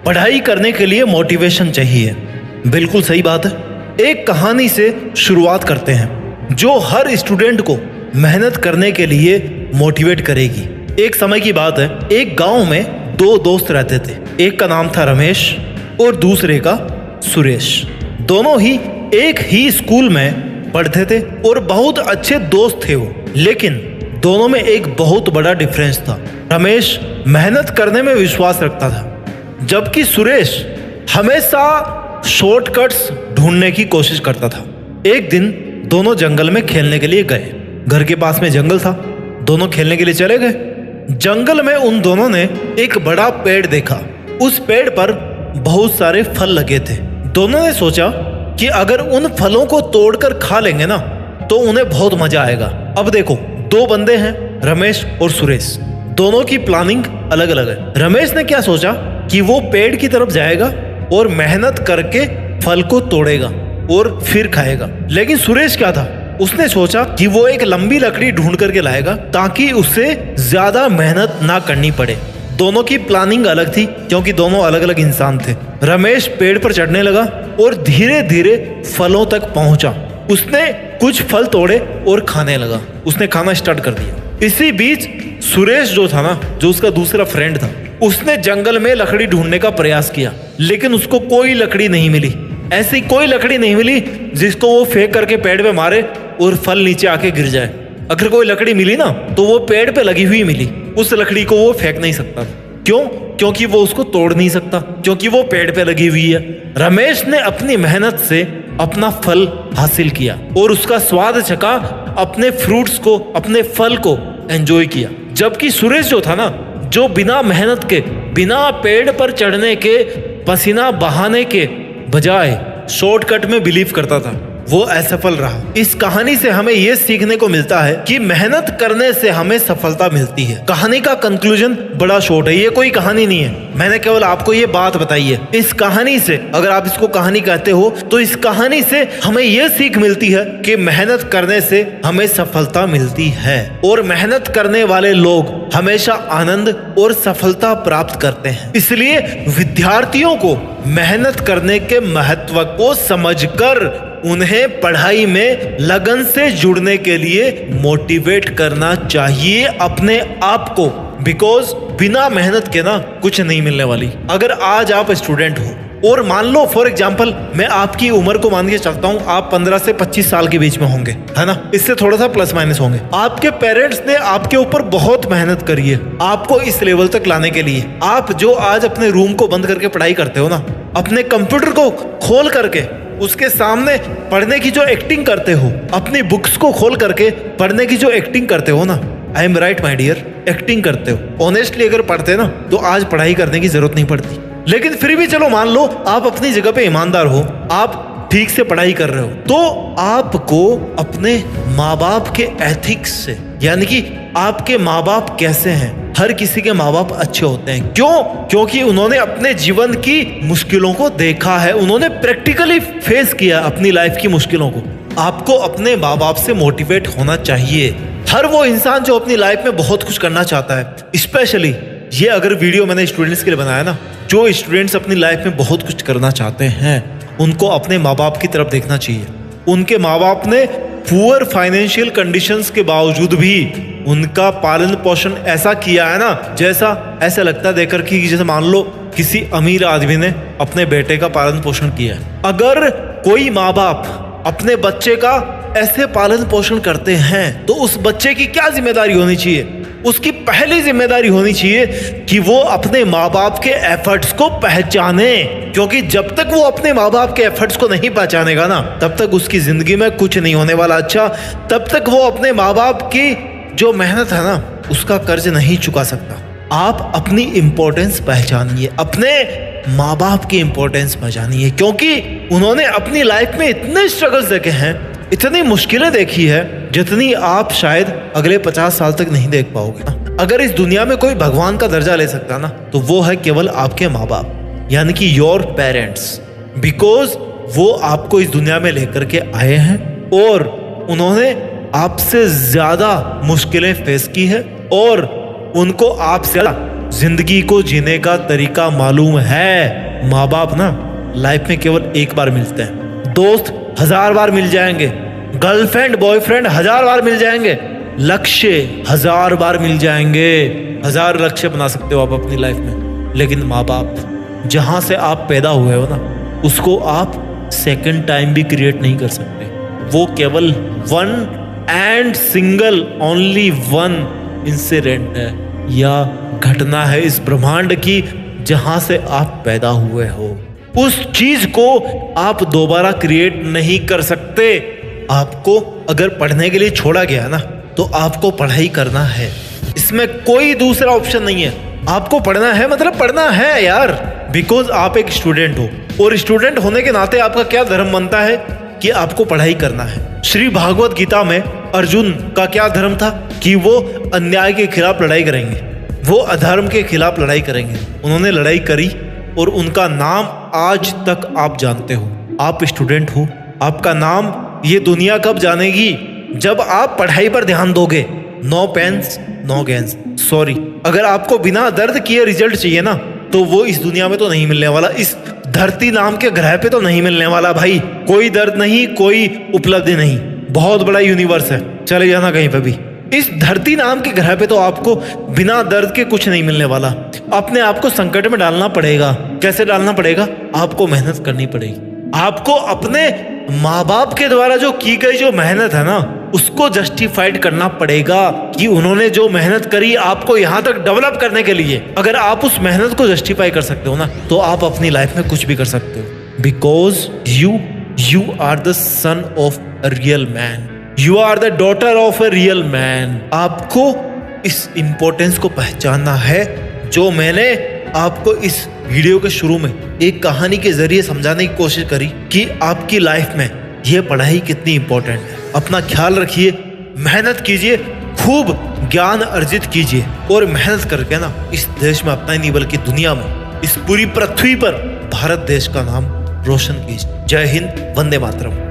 पढ़ाई करने के लिए मोटिवेशन चाहिए। बिल्कुल सही बात है। एक कहानी से शुरुआत करते हैं जो हर स्टूडेंट को मेहनत करने के लिए मोटिवेट करेगी। एक समय की बात है, एक गांव में दो दोस्त रहते थे। एक का नाम था रमेश और दूसरे का सुरेश। दोनों ही एक ही स्कूल में पढ़ते थे और बहुत अच्छे दोस्त थे वो। लेकिन दोनों में एक बहुत बड़ा डिफरेंस था। रमेश मेहनत करने में विश्वास रखता था, जबकि सुरेश हमेशा शॉर्टकट्स ढूंढने की कोशिश करता था। एक दिन दोनों जंगल में खेलने के लिए गए। घर के पास में जंगल था, दोनों खेलने के लिए चले गए। जंगल में उन दोनों ने एक बड़ा पेड़ देखा। उस पेड़ पर बहुत सारे फल लगे थे। दोनों ने सोचा कि अगर उन फलों को तोड़कर खा लेंगे ना तो उन्हें बहुत मजा आएगा। अब देखो, दो बंदे हैं, रमेश और सुरेश। दोनों की प्लानिंग अलग अलग है। रमेश ने क्या सोचा कि वो पेड़ की तरफ जाएगा और मेहनत करके फल को तोड़ेगा और फिर खाएगा। लेकिन सुरेश क्या था, उसने सोचा कि वो एक लंबी लकड़ी ढूंढ करके लाएगा ताकि उससे ज्यादा मेहनत ना करनी पड़े। दोनों की प्लानिंग अलग थी क्योंकि दोनों अलग अलग इंसान थे। रमेश पेड़ पर चढ़ने लगा और धीरे धीरे फलों तक पहुंचा। उसने कुछ फल तोड़े और खाने लगा। उसने खाना स्टार्ट कर दिया। इसी बीच सुरेश जो था ना, जो उसका दूसरा फ्रेंड था, उसने जंगल में लकड़ी ढूंढने का प्रयास किया, लेकिन उसको कोई लकड़ी नहीं मिली। ऐसी कोई लकड़ी नहीं मिली जिसको वो फेंक करके पेड़ पे मारे और फल नीचे आके गिर जाए। अगर कोई लकड़ी मिली ना तो वो पेड़ पे लगी हुई मिली। उस लकड़ी को वो फेंक नहीं सकता। क्यों? क्योंकि वो उसको तोड़ नहीं सकता, क्योंकि वो पेड़ पे लगी हुई है। रमेश ने अपनी मेहनत से अपना फल हासिल किया और उसका स्वाद चखा, अपने फ्रूट्स को, अपने फल को एंजॉय किया। जबकि सुरेश जो था ना, जो बिना मेहनत के, बिना पेड़ पर चढ़ने के, पसीना बहाने के बजाय शॉर्टकट में बिलीव करता था, वो असफल रहा। इस कहानी से हमें यह सीखने को मिलता है कि मेहनत करने से हमें सफलता मिलती है। कहानी का कंक्लूजन बड़ा शॉर्ट है, ये कोई कहानी नहीं है, मैंने केवल आपको ये बात बताई है। इस कहानी से, अगर आप इसको कहानी कहते हो, तो इस कहानी से हमें यह सीख मिलती है कि मेहनत करने से हमें सफलता मिलती है और मेहनत करने वाले लोग हमेशा आनंद और सफलता प्राप्त करते हैं। इसलिए विद्यार्थियों को मेहनत करने के महत्व को समझकर उन्हें पढ़ाई में लगन से जुड़ने के लिए मोटिवेट करना चाहिए अपने आप को। बिकॉज बिना मेहनत के ना कुछ नहीं मिलने वाली। अगर आज आप स्टूडेंट हो और मान लो फॉर एग्जांपल मैं आपकी उम्र को मान के चलता हूँ, आप 15 से 25 साल के बीच में होंगे, है ना, इससे थोड़ा सा प्लस माइनस होंगे। आपके पेरेंट्स ने आपके ऊपर बहुत मेहनत करी है आपको इस लेवल तक लाने के लिए। आप जो आज अपने रूम को बंद करके पढ़ाई करते हो ना, अपने कंप्यूटर को खोल करके उसके सामने पढ़ने की जो एक्टिंग करते हो, अपनी बुक्स को खोल करके पढ़ने की जो एक्टिंग करते हो ना, I am right my dear, acting करते हो। ऑनेस्टली अगर पढ़ते ना तो आज पढ़ाई करने की जरूरत नहीं पड़ती। लेकिन फिर भी चलो मान लो आप अपनी जगह पे ईमानदार हो, आप ठीक से पढ़ाई कर रहे हो, तो आपको अपने माँ बाप के एथिक्स से, यानी कि आपके माँ बाप कैसे हैं, हर किसी के माँ बाप अच्छे होते हैं। क्यों? क्योंकि उन्होंने अपने जीवन की मुश्किलों को देखा है, उन्होंने प्रैक्टिकली फेस किया अपनी लाइफ की मुश्किलों को। आपको अपने माँ बाप से मोटिवेट होना चाहिए। हर वो इंसान जो अपनी लाइफ में बहुत कुछ करना चाहता है, स्पेशली ये अगर वीडियो मैंने स्टूडेंट्स के लिए बनाया ना, जो स्टूडेंट्स अपनी लाइफ में बहुत कुछ करना चाहते हैं, उनको अपने माँ बाप की तरफ देखना चाहिए। उनके माँ बाप ने पुअर फाइनेंशियल कंडीशंस के बावजूद भी उनका पालन पोषण ऐसा किया है ना, जैसा ऐसा लगता है देखकर कि जैसे मान लो किसी अमीर आदमी ने अपने बेटे का पालन पोषण किया है। अगर कोई माँ बाप अपने बच्चे का ऐसे पालन पोषण करते हैं तो उस बच्चे की क्या जिम्मेदारी होनी चाहिए? उसकी पहली जिम्मेदारी होनी चाहिए कि वो अपने माँ बाप के एफर्ट्स को पहचाने, क्योंकि जब तक वो अपने माँ बाप के एफर्ट्स को नहीं पहचानेगा ना, तब तक उसकी जिंदगी में कुछ नहीं होने वाला अच्छा। तब तक वो अपने माँ बाप की जो मेहनत है ना, उसका कर्ज नहीं चुका सकता। आप अपनी इंपॉर्टेंस पहचानिए, अपने माँ बाप की इंपॉर्टेंस पहचानिए, क्योंकि उन्होंने अपनी लाइफ में इतने स्ट्रगल्स देखे हैं, इतनी मुश्किलें देखी है, जितनी आप शायद अगले 50 साल तक नहीं देख पाओगे। अगर इस दुनिया में कोई भगवान का दर्जा ले सकता ना, तो वो है केवल आपके माँ बाप, यानी कि योर पेरेंट्स। बिकॉज वो आपको इस दुनिया में लेकर के आए हैं और उन्होंने आपसे ज्यादा मुश्किलें फेस की है और उनको आपसे जिंदगी को जीने का तरीका मालूम है। माँ बाप ना लाइफ में केवल एक बार मिलते हैं, दोस्त 1000 बार मिल जाएंगे, गर्लफ्रेंड बॉयफ्रेंड 1000 बार मिल जाएंगे, लक्ष्य 1000 बार मिल जाएंगे। 1000 लक्ष्य बना सकते हो आप अपनी लाइफ में, लेकिन माँ बाप जहां से आप पैदा हुए हो ना, उसको आप सेकंड टाइम भी क्रिएट नहीं कर सकते। वो केवल one and single only one incident है या घटना है इस ब्रह्मांड की जहां से आप पैदा हुए हो। उस चीज को आप दोबारा क्रिएट नहीं कर सकते। आपको अगर पढ़ने के लिए छोड़ा गया ना, तो आपको पढ़ाई करना है, इसमें कोई दूसरा ऑप्शन नहीं है। आपको पढ़ना है मतलब पढ़ना है यार, बिकॉज आप एक स्टूडेंट हो, और स्टूडेंट होने के नाते आपका क्या धर्म बनता है कि आपको पढ़ाई करना है। श्री भागवत गीता में अर्जुन का क्या धर्म था कि वो अन्याय के खिलाफ लड़ाई करेंगे, वो अधर्म के खिलाफ लड़ाई करेंगे। उन्होंने लड़ाई करी और उनका नाम आज तक आप जानते हो। आप स्टूडेंट हो, आपका नाम ये दुनिया कब जानेगी? जब आप पढ़ाई पर ध्यान दोगे। No pains no gains, sorry. अगर आपको बिना दर्द किए रिजल्ट चाहिए ना, तो वो इस दुनिया में तो नहीं मिलने वाला, इस धरती नाम के ग्रह पे तो नहीं मिलने वाला भाई। कोई दर्द नहीं, कोई उपलब्धि नहीं, बहुत बड़ा यूनिवर्स है, चले जाना कहीं पे भी। इस धरती नाम के ग्रह पे तो आपको बिना दर्द के कुछ नहीं मिलने वाला। अपने आप को संकट में डालना पड़ेगा। कैसे डालना पड़ेगा? आपको मेहनत करनी पड़ेगी। आपको अपने माँ बाप के द्वारा जो की गई जो मेहनत है ना, उसको जस्टिफाइड करना पड़ेगा कि उन्होंने जो मेहनत करी आपको यहाँ तक डेवलप करने के लिए। अगर आप उस मेहनत को जस्टिफाई कर सकते हो ना, तो आप अपनी लाइफ में कुछ भी कर सकते हो। Because you are the son of a real man, you are the daughter of a real man. आपको इस इंपॉर्टेंस को पहचानना है, जो मैंने आपको इस वीडियो के शुरू में एक कहानी के जरिए समझाने की कोशिश करी कि आपकी लाइफ में यह पढ़ाई कितनी इंपॉर्टेंट है। अपना ख्याल रखिए, मेहनत कीजिए, खूब ज्ञान अर्जित कीजिए, और मेहनत करके ना इस देश में अपना ही नहीं बल्कि दुनिया में, इस पूरी पृथ्वी पर भारत देश का नाम रोशन कीजिए। जय हिंद, वंदे मातरम।